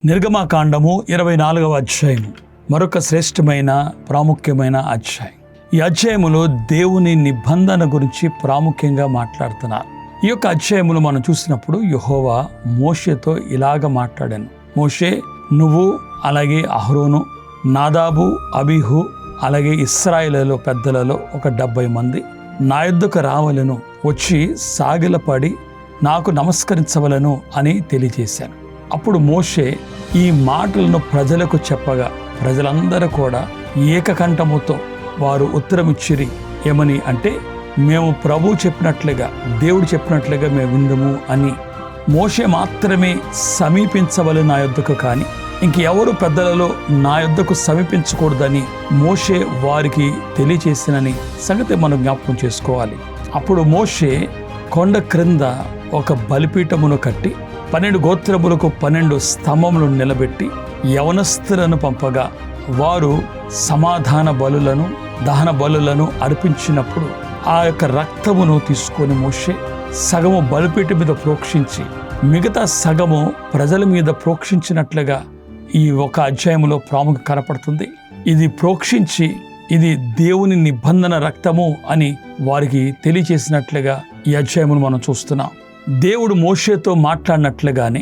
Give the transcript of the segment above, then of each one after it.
నిర్గమకాండము 24వ అధ్యాయము మరొక శ్రేష్టమైన ప్రాముఖ్యమైన అధ్యాయం. ఈ అధ్యాయములో దేవుని నిబంధన గురించి ప్రాముఖ్యంగా మాట్లాడుతున్నారు. ఈ యొక్క అధ్యాయములు మనం చూసినప్పుడు యెహోవా మోషేతో ఇలాగ మాట్లాడాను. మోషే, నువ్వు అలాగే అహరోను, నాదాబు, అబీహు అలాగే ఇశ్రాయేలు పెద్దలలో ఒక 70 మంది నా యొద్దకు రావలను, వచ్చి సాగిలపడి నాకు నమస్కరించవలను అని తెలియజేశాను. అప్పుడు మోషే ఈ మాటలను ప్రజలకు చెప్పగా ప్రజలందరూ కూడా ఏకకంఠముతో వారు ఉత్తరమిచ్చిరి. ఏమని అంటే, మేము ప్రభువు చెప్పినట్లుగా, దేవుడు చెప్పినట్లుగా మేము విందుము అని. మోషే మాత్రమే సమీపించవలెను నా యొద్దకు, కానీ ఇంకెవరు పెద్దలలో నా యొద్దకు సమీపించకూడదని మోషే వారికి తెలియచేసినని సంగతి మనం జ్ఞాపకం చేసుకోవాలి. అప్పుడు మోషే కొండ క్రింద ఒక బలిపీఠమును కట్టి 12 గోత్రములకు 12 స్తంభములు నిలబెట్టి యవనస్తులను పంపగా వారు సమాధాన బలులను దహన బలులను అర్పించినప్పుడు ఆ యొక్క రక్తమును తీసుకొని మోషే సగము బలిపీఠం మీద ప్రోక్షించి మిగతా సగము ప్రజల మీద ప్రోక్షించినట్లుగా ఈ ఒక అధ్యాయంలో ప్రాముఖ్యం కనపడుతుంది. ఇది ప్రోక్షించి ఇది దేవుని నిబంధన రక్తము అని వారికి తెలియచేసినట్లుగా ఈ అధ్యాయమును మనం చూస్తున్నాం. దేవుడు మోషేతో మాట్లాడినట్లుగానే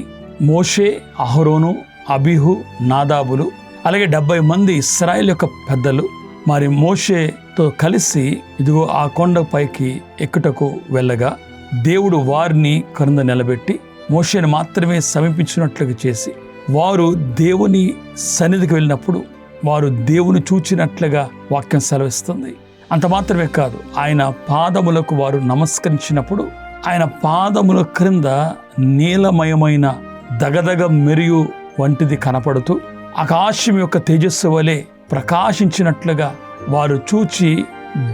మోషే, అహరోను, అబీహు, నాదాబులు అలాగే 70 మంది ఇశ్రాయేలు యొక్క పెద్దలు మరి మోషేతో కలిసి ఇదిగో ఆ కొండ పైకి ఎక్కుటకు వెళ్ళగా దేవుడు వారిని క్రింద నిలబెట్టి మోషేని మాత్రమే సమీపించినట్లుగా చేసి వారు దేవుని సన్నిధికి వెళ్ళినప్పుడు వారు దేవుని చూచినట్లుగా వాక్యం సెలవిస్తుంది. అంత మాత్రమే కాదు, ఆయన పాదములకు వారు నమస్కరించినప్పుడు ఆయన పాదముల క్రింద నీలమయమైన దగదగ మెరియు వంటిది కనపడుతూ ఆకాశం యొక్క తేజస్సు వలె ప్రకాశించినట్లుగా వారు చూచి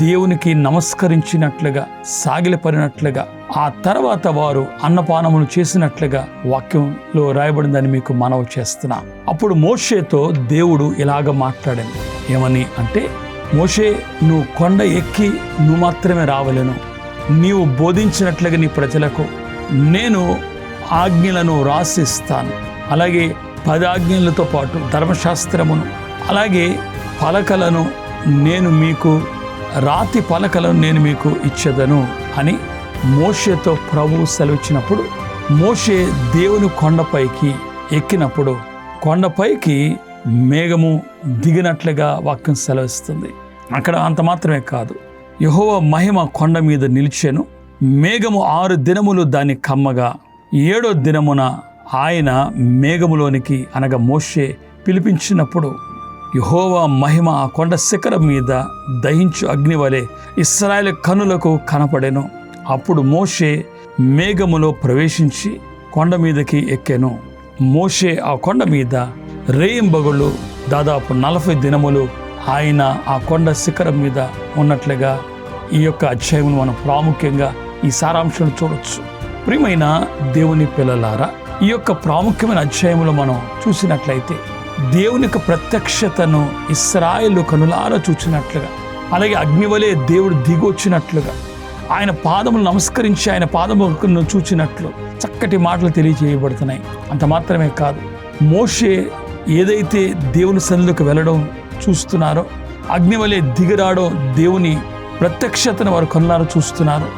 దేవునికి నమస్కరించినట్లుగా సాగిలపడినట్లుగా ఆ తర్వాత వారు అన్నపానములు చేసినట్లుగా వాక్యంలో రాయబడిందని మీకు మనవి చేస్తున్నా. అప్పుడు మోషేతో దేవుడు ఇలాగ మాట్లాడింది. ఏమని అంటే, మోషే, నువ్వు కొండ ఎక్కి నువ్వు మాత్రమే రావలెను. నీవు బోధించినట్లుగా నీ ప్రజలకు నేను ఆజ్ఞలను రాసిస్తాను. అలాగే 10 ఆజ్ఞలతో పాటు ధర్మశాస్త్రమును అలాగే పలకలను నేను మీకు రాతి పలకలను నేను మీకు ఇచ్చేదను అని మోషేతో ప్రభువు సెలవిచ్చినప్పుడు మోషే దేవుని కొండపైకి ఎక్కినప్పుడు కొండపైకి మేఘము దిగినట్లుగా వాక్యం సెలవిస్తుంది. అక్కడ అంత మాత్రమే కాదు, యెహోవా మహిమ కొండ మీద నిలిచెను. మేఘము 6 దినములు దాన్ని కమ్మగా 7వ దినమున ఆయన మేఘములోనికి అనగా మోషే పిలిపించినప్పుడు యెహోవా మహిమ ఆ కొండ శిఖరం మీద దహించు అగ్ని వలె ఇశ్రాయేలు కనులకు కనపడెను. అప్పుడు మోషే మేఘములో ప్రవేశించి కొండ మీదకి ఎక్కెను. మోషే ఆ కొండ మీద రేయింబగళ్ళు దాదాపు 40 దినములు ఆయన ఆ కొండ శిఖరం మీద ఉన్నట్లుగా ఈ యొక్క అధ్యాయం మనం ప్రాముఖ్యంగా ఈ సారాంశం చూడొచ్చు. ప్రియమైన దేవుని పిల్లలారా, ఈ యొక్క ప్రాముఖ్యమైన అధ్యాయంలో మనం చూసినట్లయితే దేవుని యొక్క ప్రత్యక్షతను ఇశ్రాయేలు కనులారా చూచినట్లుగా, అలాగే అగ్నివలే దేవుడు దిగొచ్చినట్లుగా, ఆయన పాదములు నమస్కరించి ఆయన పాదములను చూచినట్లు చక్కటి మాటలు తెలియజేయబడుతున్నాయి. అంత మాత్రమే కాదు, మోషే ఏదైతే దేవుని సన్నిధికి వెళ్ళడం చూస్తున్నారో, అగ్నివలే దిగిరాడో దేవుని ప్రత్యక్షతను వారు కనులారా చూస్తున్నారు.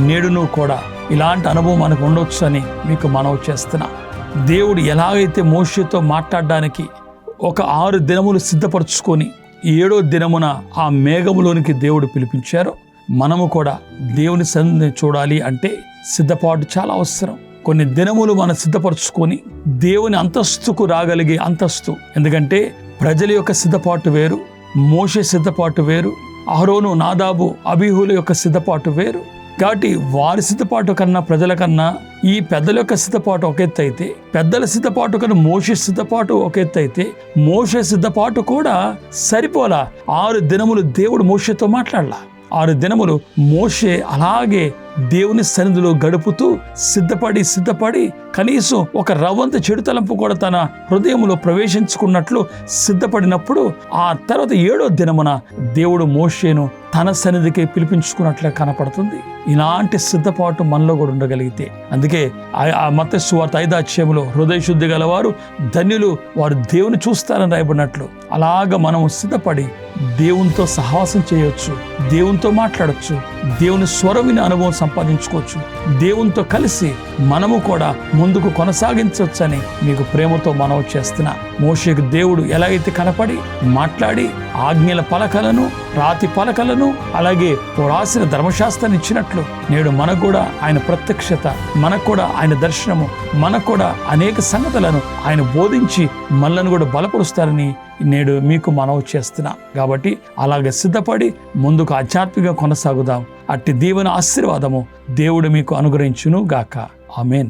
నేడును కూడా ఇలాంటి అనుభవం మనకు ఉండొచ్చు అని మీకు మనవి చేస్తున్నా. దేవుడు ఎలాగైతే మోషేతో మాట్లాడడానికి ఒక 6 దినములు సిద్ధపరచుకొని 7వ దినమున ఆ మేఘములోనికి దేవుడు పిలిపించారో, మనము కూడా దేవుని సన్నిధిని చూడాలి అంటే సిద్ధపాటు చాలా అవసరం. కొన్ని దినములు మనం సిద్ధపరచుకొని దేవుని అంతస్తుకు రాగలిగే అంతస్తు, ఎందుకంటే ప్రజల యొక్క సిద్ధపాటు వేరు, మోషే సిద్ధపాటు వేరు, అహరోను, నాదాబు, అబీహుల యొక్క సిద్ధపాటు వేరు. కాబట్టి వారి సిద్ధపాటు కన్నా ప్రజల కన్నా ఈ పెద్దల యొక్క సిద్ధపాటు ఒక ఎత్తు అయితే, పెద్దల సిద్ధపాటు కన్నా మోషే సిద్ధపాటు ఒక ఎత్తు అయితే, మోషే సిద్ధపాటు కూడా సరిపోలా. 6 దినములు దేవుడు మోషేతో మాట్లాడలా. 6 దినములు మోషే అలాగే దేవుని సన్నిధిలో గడుపుతూ సిద్ధపడి కనీసం ఒక రవ్వంత చెడు తలంపు కూడా తన హృదయంలో ప్రవేశించుకున్నట్లు సిద్ధపడినప్పుడు ఆ తర్వాత 7వ దినమున దేవుడు మోషేను తన సన్నిధికి పిలిపించుకున్నట్లే కనపడుతుంది. ఇలాంటి సిద్ధపాటు మనలో కూడా ఉండగలిగితే, అందుకే ఆ మత్తయి సువార్త 5వ అధ్యాయంలో హృదయ శుద్ధి గలవారు ధన్యులు, వారు దేవుని చూస్తారని రాయబడినట్లు అలాగ మనం సిద్ధపడి దేవునితో సహవాసం చేయొచ్చు, దేవునితో మాట్లాడొచ్చు, దేవుని స్వరం వినే అనుభవం సంపాదించుకోవచ్చు, దేవునితో కలిసి మనము కూడా ముందుకు కొనసాగించవచ్చని మీకు ప్రేమతో మనవి చేస్తున్నా. మోషేకు దేవుడు ఎలాగైతే కనపడి మాట్లాడి ఆజ్ఞల పలకలను, రాతి పలకలను, అలాగే రాసిన ధర్మశాస్త్రాన్ని ఇచ్చినట్లు నేడు మనకు కూడా ఆయన ప్రత్యక్షత, మనకు కూడా ఆయన దర్శనము, మనకు కూడా అనేక సంగతులను ఆయన బోధించి మనల్ని కూడా బలపరుస్తారని నేడు మీకు మనవి చేస్తున్నా. కాబట్టి అలాగే సిద్ధపడి ముందుకు ఆధ్యాత్మికంగా కొనసాగుదాం. అట్టి దీవెన ఆశీర్వాదము దేవుడు మీకు అనుగ్రహించును గాక. ఆమేన్.